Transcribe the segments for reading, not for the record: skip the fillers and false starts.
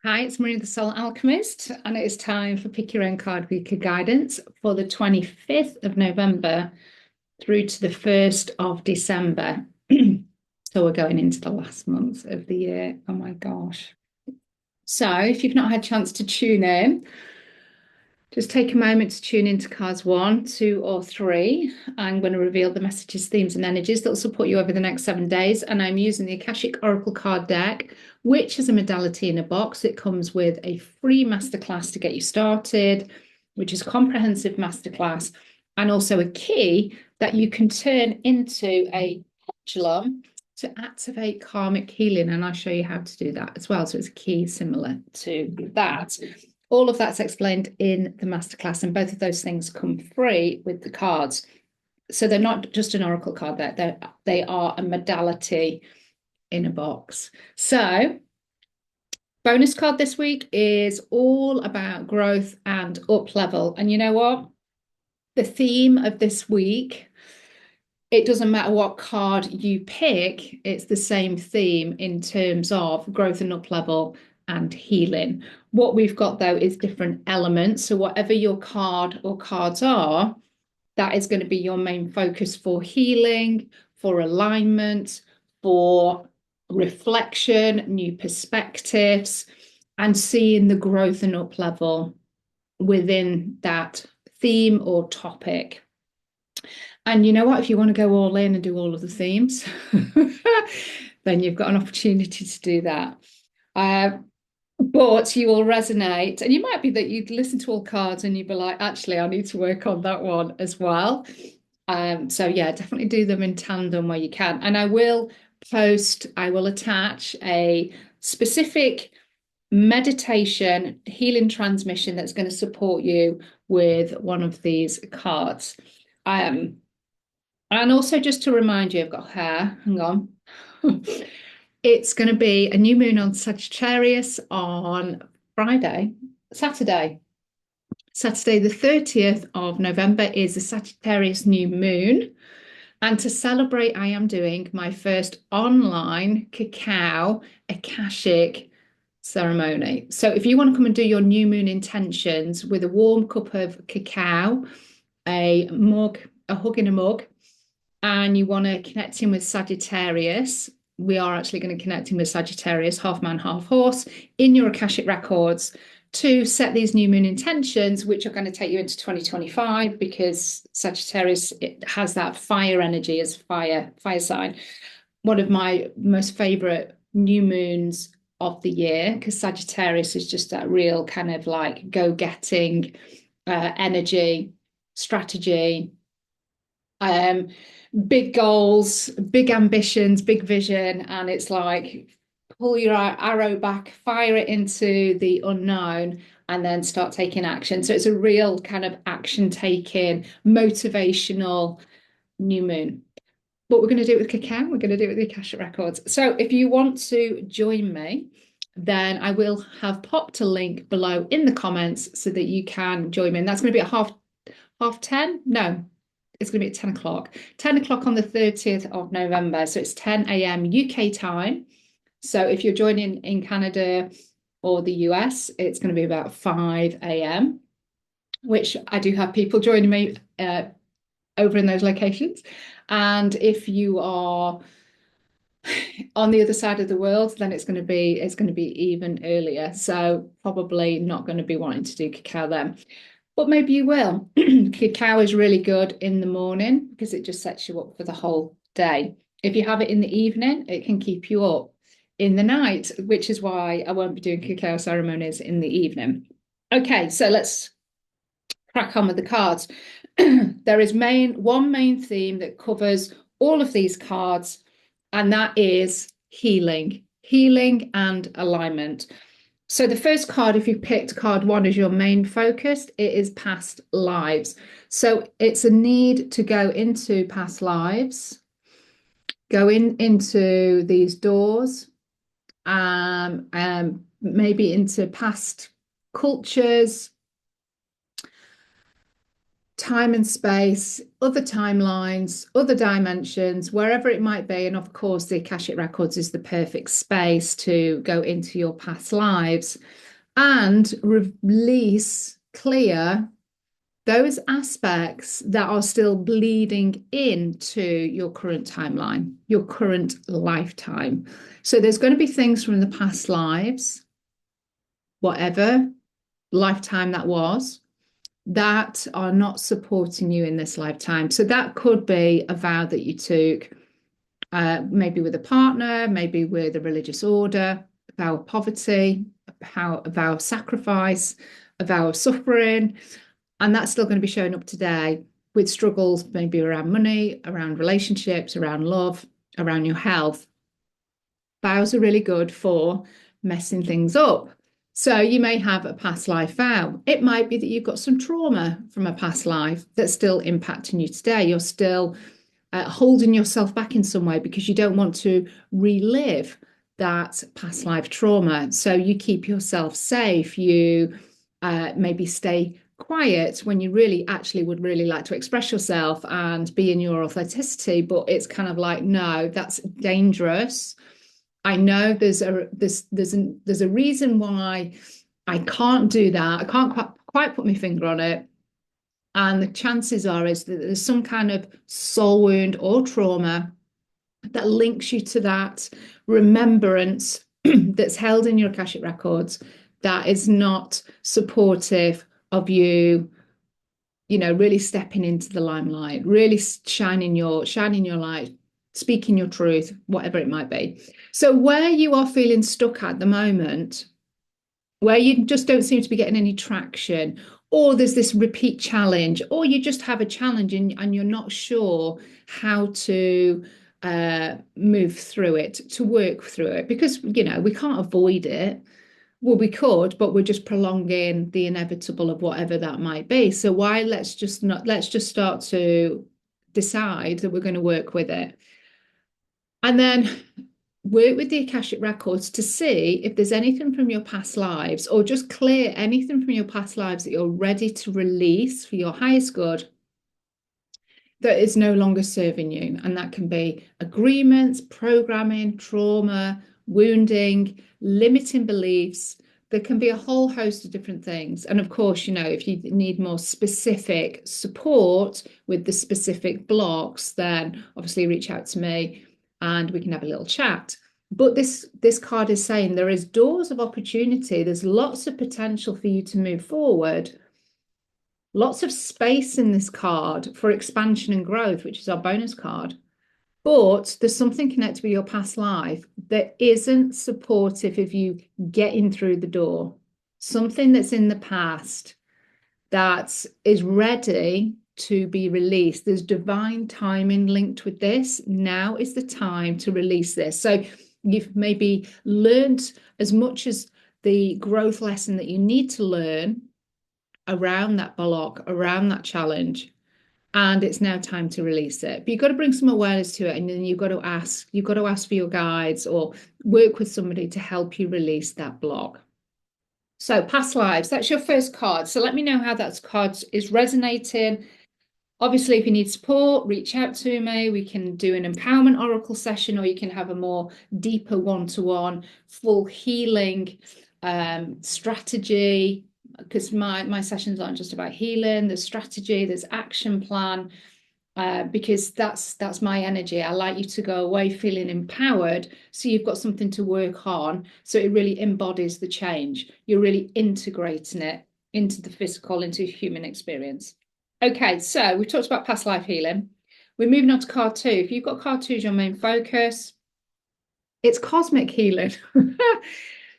Hi, it's Marina the Soul Alchemist, and it is time for Pick Your Own Card Weekly Guidance for the 25th of November through to the 1st of December. So we're going into the last month of the year. Oh my gosh. So if you've not had a chance to tune in, just take a moment to tune into cards one, two, or three. I'm going to reveal the messages, themes, and energies that will support you over the next 7 days. And I'm using the Akashic Oracle card deck, which is a modality in a box. It comes with a free masterclass to get you started, which is a comprehensive masterclass, and also a key that you can turn into a pendulum to activate karmic healing. And I'll show you how to do that as well. So it's a key similar to that. All of that's explained in the masterclass, and both of those things come free with the cards. So they're not just an oracle card, they are a modality in a box. So bonus card this week is all about growth and up level. And you know what? The theme of this week, it doesn't matter what card you pick, it's the same theme in terms of growth and up level and healing. What we've got though is different elements. So whatever your card or cards are, that is going to be your main focus for healing, for alignment, for reflection, new perspectives, and seeing the growth and up level within that theme or topic. And you know what? If you want to go all in and do all of the themes, then you've got an opportunity to do that. But you will resonate, and you might be that you'd listen to all cards and you'd be like, actually, I need to work on that one as well. So yeah, definitely do them in tandem where you can. And I will attach a specific meditation healing transmission that's going to support you with one of these cards. And also just to remind you, I've got hair, hang on. It's going to be a new moon on Sagittarius on Saturday. Saturday, the 30th of November is the Sagittarius new moon. And to celebrate, I am doing my first online cacao Akashic ceremony. So if you want to come and do your new moon intentions with a warm cup of cacao, a mug, a hug in a mug, and you want to connect in with Sagittarius, we are actually going to connect in with Sagittarius, half man, half horse, in your Akashic records to set these new moon intentions, which are going to take you into 2025 because Sagittarius, it has that fire energy as fire sign. One of my most favorite new moons of the year, because Sagittarius is just that real kind of like go-getting energy, strategy, big goals, big ambitions, big vision, and it's like pull your arrow back, fire it into the unknown, and then start taking action. So it's a real kind of action taking, motivational new moon. But we're going to do it with cacao. We're going to do it with the Akashic Records. So if you want to join me, then I will have popped a link below in the comments so that you can join me. And that's going to be at half 10. No, it's going to be at 10 o'clock. 10 o'clock on the 30th of November. So it's 10 a.m. UK time. So if you're joining in Canada or the US, it's going to be about 5 a.m., which I do have people joining me over in those locations. And if you are on the other side of the world, then it's going to be even earlier. So probably not going to be wanting to do cacao then. But maybe you will. Cacao is really good in the morning because it just sets you up for the whole day. If you have it in the evening, it can keep you up in the night, which is why I won't be doing cacao ceremonies in the evening. Okay, so let's crack on with the cards. There is one main theme that covers all of these cards, and that is healing and alignment. So the first card, if you picked card one as your main focus, it is past lives. So it's a need to go into past lives, go into these doors, maybe into past cultures, time and space, other timelines, other dimensions, wherever it might be. And of course, the Akashic Records is the perfect space to go into your past lives and release, clear those aspects that are still bleeding into your current timeline, your current lifetime. So there's going to be things from the past lives, whatever lifetime that was, that are not supporting you in this lifetime. So that could be a vow that you took, maybe with a partner, maybe with a religious order, a vow of poverty, a vow of sacrifice, a vow of suffering. And that's still going to be showing up today with struggles, maybe around money, around relationships, around love, around your health. Vows are really good for messing things up. So you may have a past life vow. It might be that you've got some trauma from a past life that's still impacting you today. You're still holding yourself back in some way because you don't want to relive that past life trauma. So you keep yourself safe. You maybe stay quiet when you really actually would really like to express yourself and be in your authenticity. But it's kind of like, no, that's dangerous. I know there's a reason why I can't do that. I can't quite put my finger on it. And the chances are is that there's some kind of soul wound or trauma that links you to that remembrance that's held in your Akashic records that is not supportive of you, really stepping into the limelight, really shining your light, speaking your truth, whatever it might be. So where you are feeling stuck at the moment, where you just don't seem to be getting any traction, or there's this repeat challenge, or you just have a challenge and you're not sure how to move through it, to work through it, because, we can't avoid it. Well, we could, but we're just prolonging the inevitable of whatever that might be. So let's just start to decide that we're going to work with it. And then work with the Akashic Records to see if there's anything from your past lives, or just clear anything from your past lives that you're ready to release for your highest good that is no longer serving you. And that can be agreements, programming, trauma, wounding, limiting beliefs. There can be a whole host of different things. And of course, if you need more specific support with the specific blocks, then obviously reach out to me and we can have a little chat. But this card is saying there is doors of opportunity. There's lots of potential for you to move forward. Lots of space in this card for expansion and growth, which is our bonus card. But there's something connected with your past life that isn't supportive of you getting through the door. Something that's in the past that is ready to be released. There's divine timing linked with this. Now is the time to release this. So you've maybe learned as much as the growth lesson that you need to learn around that block, around that challenge, and it's now time to release it. But you've got to bring some awareness to it, and then you've got to ask for your guides or work with somebody to help you release that block. So past lives, that's your first card. So let me know how that card is resonating. Obviously, if you need support, reach out to me. We can do an empowerment oracle session, or you can have a more deeper one-to-one full healing strategy, because my sessions aren't just about healing. There's strategy, there's action plan, because that's my energy. I like you to go away feeling empowered, so you've got something to work on, so it really embodies the change. You're really integrating it into the physical, into human experience. Okay, so we've talked about past life healing. We're moving on to card 2. If you've got card 2 as your main focus, it's cosmic healing.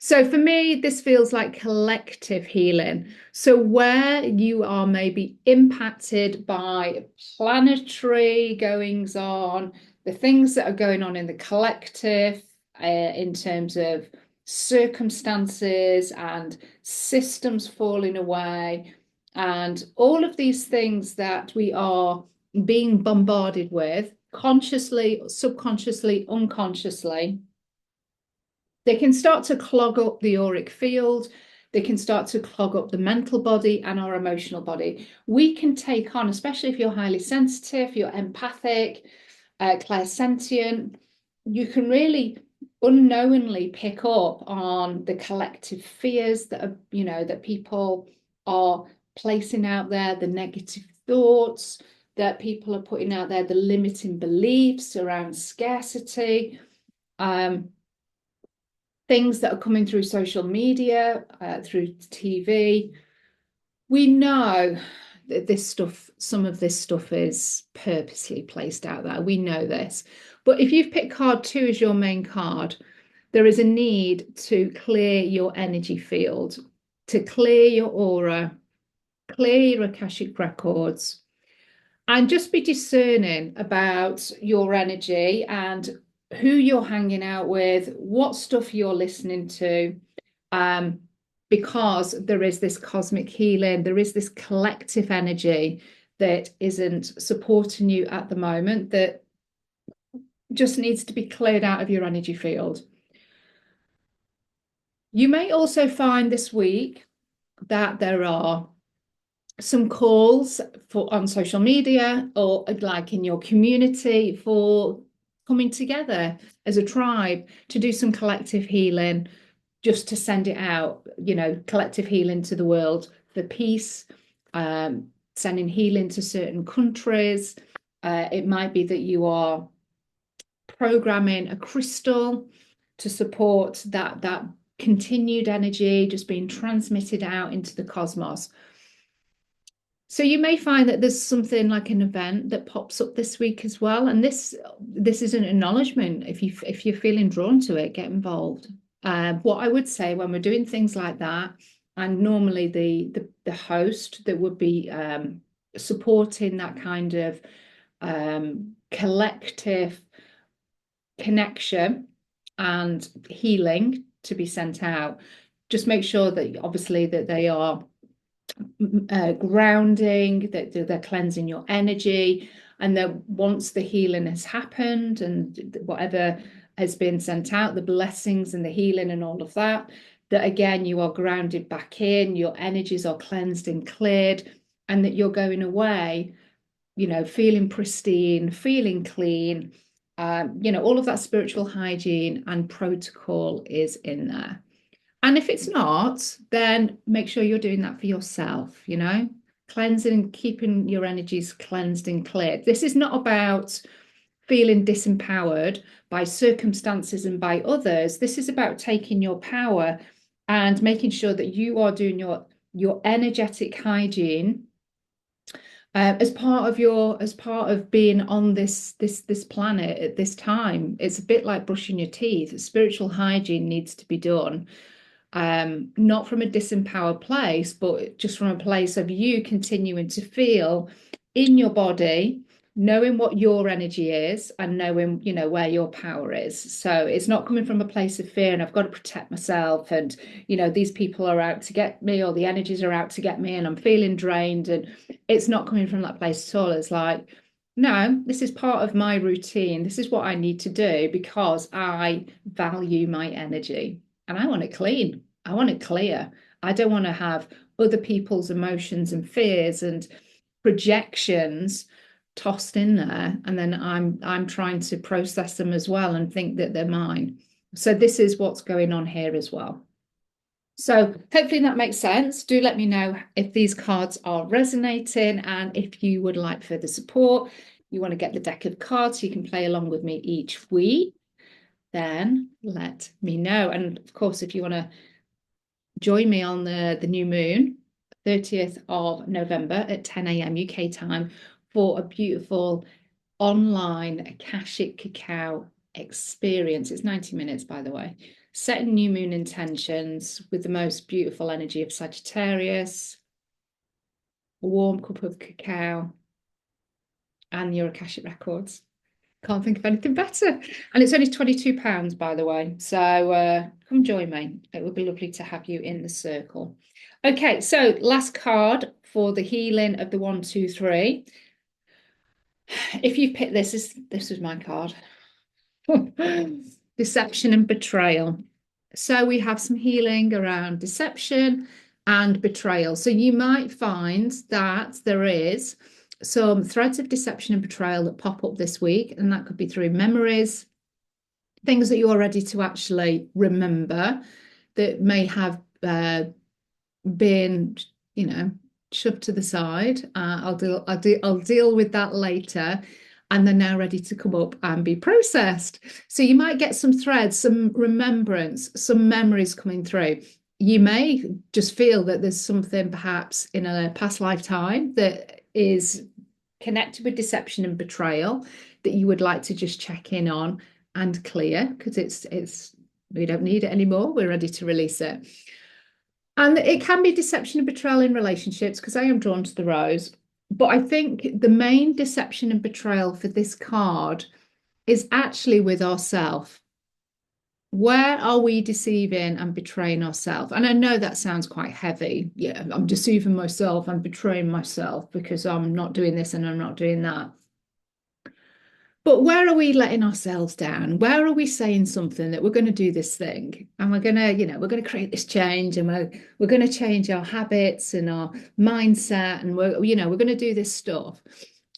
So for me, this feels like collective healing. So where you are maybe impacted by planetary goings on, the things that are going on in the collective, in terms of circumstances and systems falling away, and all of these things that we are being bombarded with, consciously, subconsciously, unconsciously, they can start to clog up the auric field. They can start to clog up the mental body and our emotional body. We can take on, especially if you're highly sensitive, you're empathic, clairsentient, you can really unknowingly pick up on the collective fears that are, that people are placing out there, the negative thoughts that people are putting out there, the limiting beliefs around scarcity, things that are coming through social media, through TV. We know that some of this stuff is purposely placed out there. We know this. But if you've picked card 2 as your main card, there is a need to clear your energy field, to clear your aura, clear your Akashic records, and just be discerning about your energy and who you're hanging out with, what stuff you're listening to, because there is this cosmic healing, there is this collective energy that isn't supporting you at the moment, that just needs to be cleared out of your energy field. You may also find this week that there are some calls on social media or like in your community for coming together as a tribe to do some collective healing, just to send it out, collective healing to the world for peace, sending healing to certain countries. It might be that you are programming a crystal to support that continued energy just being transmitted out into the cosmos. So you may find that there's something like an event that pops up this week as well. And this is an acknowledgement. If you're feeling drawn to it, get involved. What I would say when we're doing things like that, and normally the host that would be supporting that kind of collective connection and healing to be sent out, just make sure that obviously that they are grounding, that they're cleansing your energy, and that once the healing has happened and whatever has been sent out, the blessings and the healing and all of that, that again you are grounded back in, your energies are cleansed and cleared, and that you're going away feeling pristine, feeling clean. All of that spiritual hygiene and protocol is in there. And if it's not, then make sure you're doing that for yourself, cleansing and keeping your energies cleansed and cleared. This is not about feeling disempowered by circumstances and by others. This is about taking your power and making sure that you are doing your energetic hygiene as part of being on this planet at this time. It's a bit like brushing your teeth. Spiritual hygiene needs to be done. Not from a disempowered place, but just from a place of you continuing to feel in your body, knowing what your energy is and knowing, where your power is. So it's not coming from a place of fear and I've got to protect myself and, these people are out to get me or the energies are out to get me and I'm feeling drained. And it's not coming from that place at all. It's like, no, this is part of my routine. This is what I need to do because I value my energy. And I want it clean. I want it clear. I don't want to have other people's emotions and fears and projections tossed in there. And then I'm trying to process them as well and think that they're mine. So this is what's going on here as well. So hopefully that makes sense. Do let me know if these cards are resonating and if you would like further support, you want to get the deck of cards so you can play along with me each week, then let me know. And of course, if you want to join me on the new moon, 30th of November at 10 a.m. UK time for a beautiful online Akashic cacao experience. It's 90 minutes, by the way. Setting new moon intentions with the most beautiful energy of Sagittarius, a warm cup of cacao, and your Akashic records. Can't think of anything better. And it's only £22, by the way. So come join me. It would be lovely to have you in the circle. Okay, so last card for the healing of the 1, 2, 3. If you pick this is my card. Deception and betrayal. So we have some healing around deception and betrayal. So you might find that there is some threads of deception and betrayal that pop up this week, and that could be through memories, things that you're ready to actually remember that may have been, shoved to the side. I'll deal with that later. And they're now ready to come up and be processed. So you might get some threads, some remembrance, some memories coming through. You may just feel that there's something perhaps in a past lifetime that is connected with deception and betrayal that you would like to just check in on and clear, because it's we don't need it anymore. We're ready to release it. And it can be deception and betrayal in relationships, because I am drawn to the rose. But I think the main deception and betrayal for this card is actually with ourselves. Where are we deceiving and betraying ourselves? And I know that sounds quite heavy. Yeah, I'm deceiving myself, I'm betraying myself because I'm not doing this and I'm not doing that. But where are we letting ourselves down? Where are we saying something that we're going to do this thing and we're going to, we're going to create this change, and we're going to change our habits and our mindset, and we're going to do this stuff.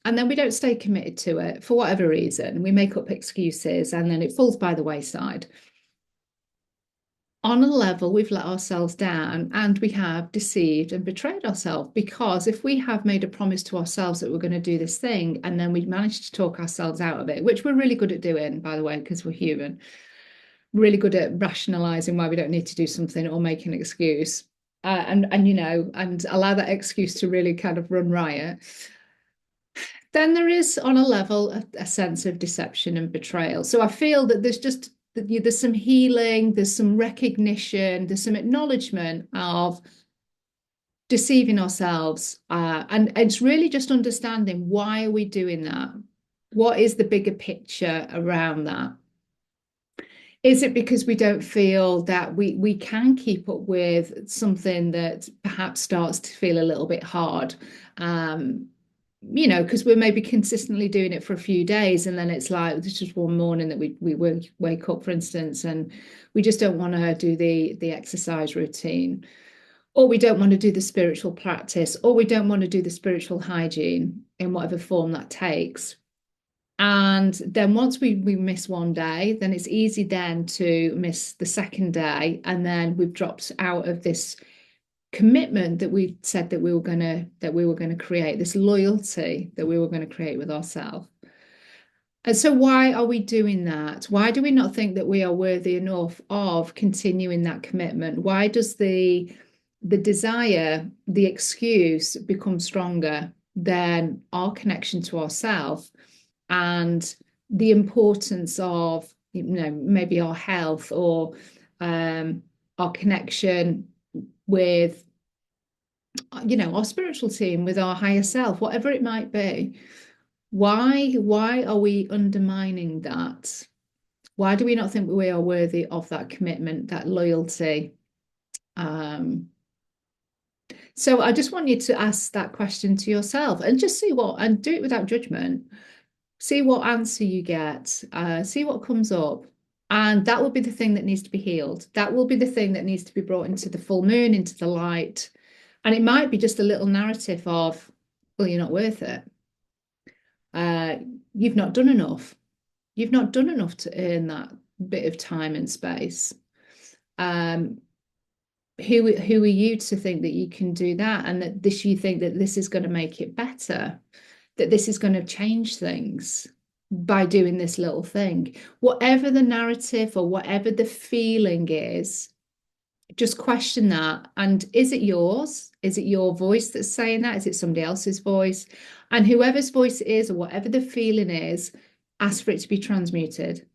And then we don't stay committed to it for whatever reason. We make up excuses and then it falls by the wayside. On a level, we've let ourselves down and we have deceived and betrayed ourselves, because if we have made a promise to ourselves that we're going to do this thing and then we manage to talk ourselves out of it, which we're really good at doing, by the way, because we're human, really good at rationalizing why we don't need to do something or make an excuse, and allow that excuse to really kind of run riot, then there is on a level a sense of deception and betrayal. So I feel that there's some healing, there's some recognition, there's some acknowledgement of deceiving ourselves. And it's really just understanding, why are we doing that? What is the bigger picture around that? Is it because we don't feel that we can keep up with something that perhaps starts to feel a little bit hard? Because we're maybe consistently doing it for a few days, and then it's like there's just one morning that we wake up, for instance, and we just don't want to do the exercise routine, or we don't want to do the spiritual practice, or we don't want to do the spiritual hygiene in whatever form that takes. And then once we miss one day, then it's easy then to miss the second day, and then we've dropped out of this commitment that we said that we were going to create, this loyalty that we were going to create with ourselves. And so why are we doing that? Why do we not think that we are worthy enough of continuing that commitment? Why does the desire, the excuse, become stronger than our connection to ourselves and the importance of, maybe our health, or our connection with, our spiritual team, with our higher self, whatever it might be? Why are we undermining that? Why do we not think we are worthy of that commitment, that loyalty? So I just want you to ask that question to yourself and just and do it without judgment. See what answer you get, see what comes up. And that will be the thing that needs to be healed. That will be the thing that needs to be brought into the full moon, into the light. And it might be just a little narrative of, well, you're not worth it. You've not done enough. You've not done enough to earn that bit of time and space. Who are you to think that you can do that, and that you think that this is going to make it better, that this is going to change things by doing this little thing? Whatever the narrative or whatever the feeling is, just question that. And is it yours? Is it your voice that's saying that? Is it somebody else's voice? And whoever's voice it is, or whatever the feeling is, ask for it to be transmuted.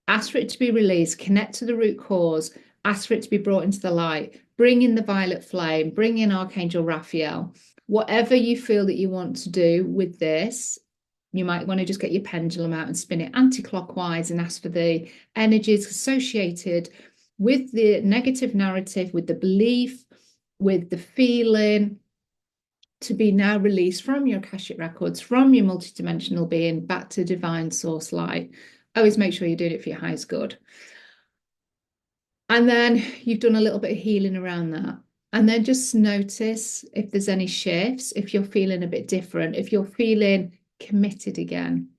Ask for it to be released. Connect to the root cause. Ask for it to be brought into the light. Bring in the violet flame. Bring in Archangel Raphael. Whatever you feel that you want to do with this, you might want to just get your pendulum out and spin it anti-clockwise and ask for the energies associated with the negative narrative, with the belief, with the feeling, to be now released from your Akashic records, from your multidimensional being, back to divine source light. Always make sure you're doing it for your highest good. And then you've done a little bit of healing around that. And then just notice if there's any shifts, if you're feeling a bit different, if you're feeling committed again.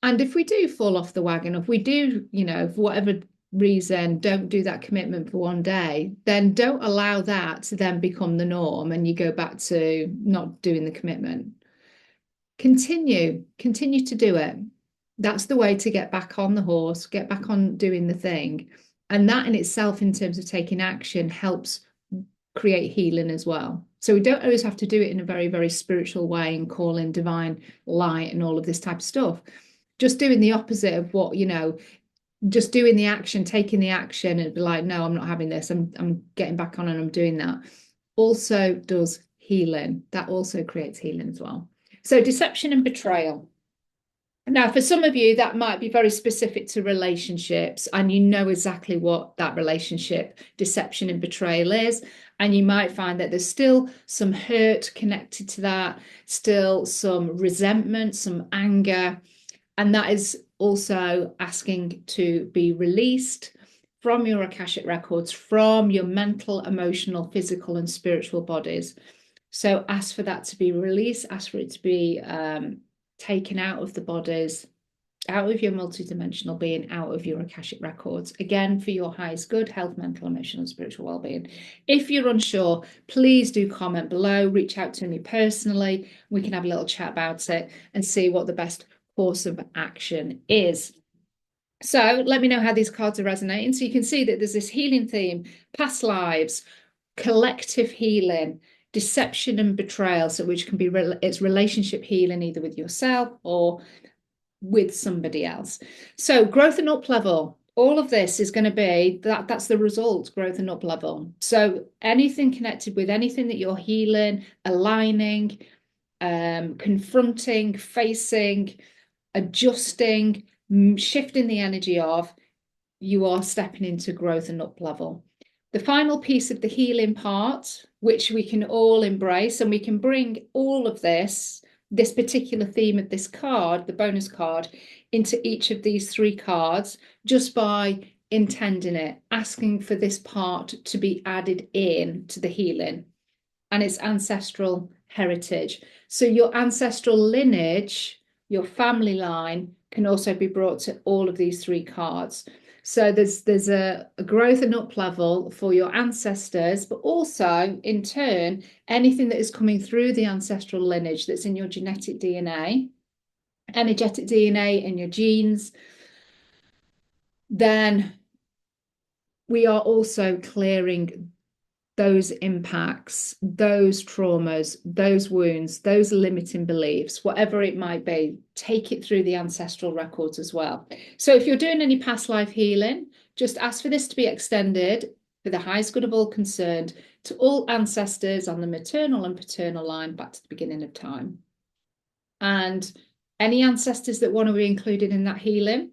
And if we do fall off the wagon, if we do, for whatever reason, don't do that commitment for one day, then don't allow that to then become the norm and you go back to not doing the commitment. Continue to do it. That's the way to get back on the horse, get back on doing the thing. And that in itself, in terms of taking action, helps create healing as well. So we don't always have to do it in a very, very spiritual way and call in divine light and all of this type of stuff. Just doing the opposite of what, just doing the action, taking the action and be like, no, I'm not having this. I'm getting back on and I'm doing that. Also does healing. That also creates healing as well. So deception and betrayal. Now, for some of you, that might be very specific to relationships, and you know exactly what that relationship, deception and betrayal is. And you might find that there's still some hurt connected to that, still some resentment, some anger. And that is also asking to be released from your Akashic records, from your mental, emotional, physical, and spiritual bodies. So ask for that to be released, ask for it to be taken out of the bodies, out of your multidimensional being, out of your Akashic records, again, for your highest good, health, mental, emotional, and spiritual well-being. If you're unsure, please do comment below, reach out to me personally. We can have a little chat about it and see what the best course of action is. So let me know how these cards are resonating. So you can see that there's this healing theme, past lives, collective healing, deception and betrayal, so which can be it's relationship healing either with yourself or with somebody else. So growth and up level, all of this is going to be that's the result, growth and up level. So anything connected with anything that you're healing, aligning, confronting, facing, adjusting, shifting the energy of, you are stepping into growth and up level. The final piece of the healing part, which we can all embrace, and we can bring all of this particular theme of this card, the bonus card, into each of these three cards just by intending it, asking for this part to be added in to the healing. And it's ancestral heritage. So your ancestral lineage, your family line, can also be brought to all of these three cards. So there's a growth and up level for your ancestors, but also in turn, anything that is coming through the ancestral lineage that's in your genetic DNA, energetic DNA in your genes, then we are also clearing those impacts, those traumas, those wounds, those limiting beliefs, whatever it might be, take it through the ancestral records as well. So if you're doing any past life healing, just ask for this to be extended for the highest good of all concerned to all ancestors on the maternal and paternal line back to the beginning of time. And any ancestors that want to be included in that healing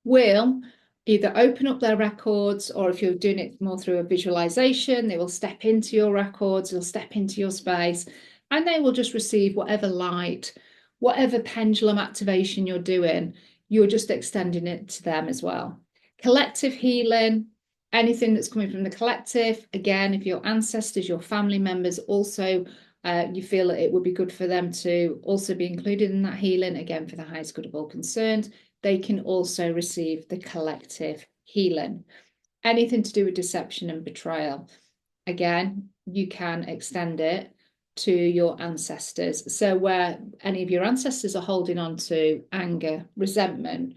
will either open up their records, or if you're doing it more through a visualization, they will step into your records, they'll step into your space, and they will just receive whatever light, whatever pendulum activation you're doing, you're just extending it to them as well. Collective healing, anything that's coming from the collective, again, if your ancestors, your family members also, you feel that it would be good for them to also be included in that healing, again, for the highest good of all concerned, they can also receive the collective healing. Anything to do with deception and betrayal, again, you can extend it to your ancestors. So where any of your ancestors are holding on to anger, resentment,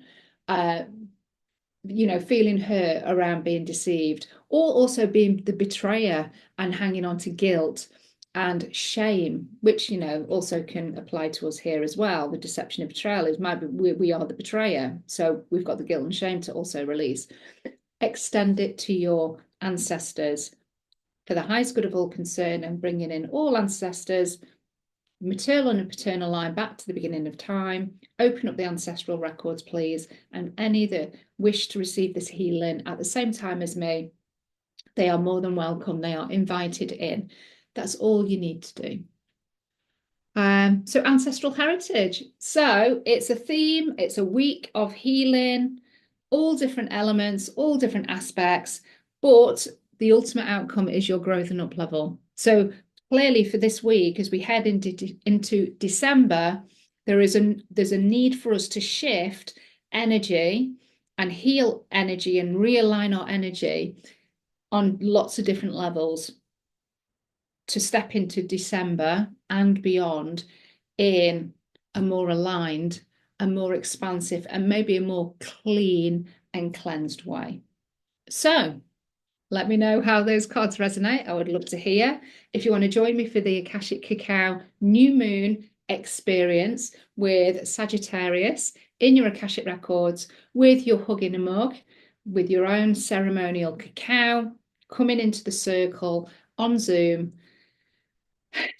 feeling hurt around being deceived, or also being the betrayer and hanging on to guilt and shame, which also can apply to us here as well. The deception and betrayal is we are the betrayer, so we've got the guilt and shame to also release. Extend it to your ancestors for the highest good of all concern, and bringing in all ancestors, maternal and paternal line, back to the beginning of time. Open up the ancestral records, please, and any that wish to receive this healing at the same time as me, they are more than welcome. They are invited in. That's all you need to do. So ancestral heritage. So it's a theme, it's a week of healing, all different elements, all different aspects, but the ultimate outcome is your growth and up level. So clearly for this week, as we head into December, there's a need for us to shift energy and heal energy and realign our energy on lots of different levels to step into December and beyond in a more aligned, a more expansive, and maybe a more clean and cleansed way. So let me know how those cards resonate. I would love to hear. If you want to join me for the Akashic Cacao New Moon experience with Sagittarius in your Akashic Records, with your hug in a mug, with your own ceremonial cacao, coming into the circle on Zoom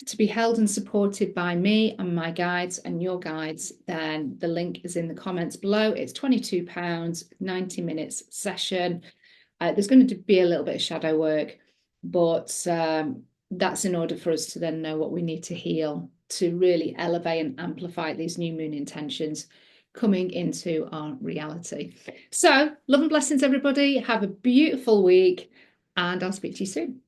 to be held and supported by me and my guides and your guides, then the link is in the comments below. It's £22, 90 minutes session. There's going to be a little bit of shadow work, but that's in order for us to then know what we need to heal to really elevate and amplify these new moon intentions coming into our reality. So love and blessings, everybody. Have a beautiful week, and I'll speak to you soon.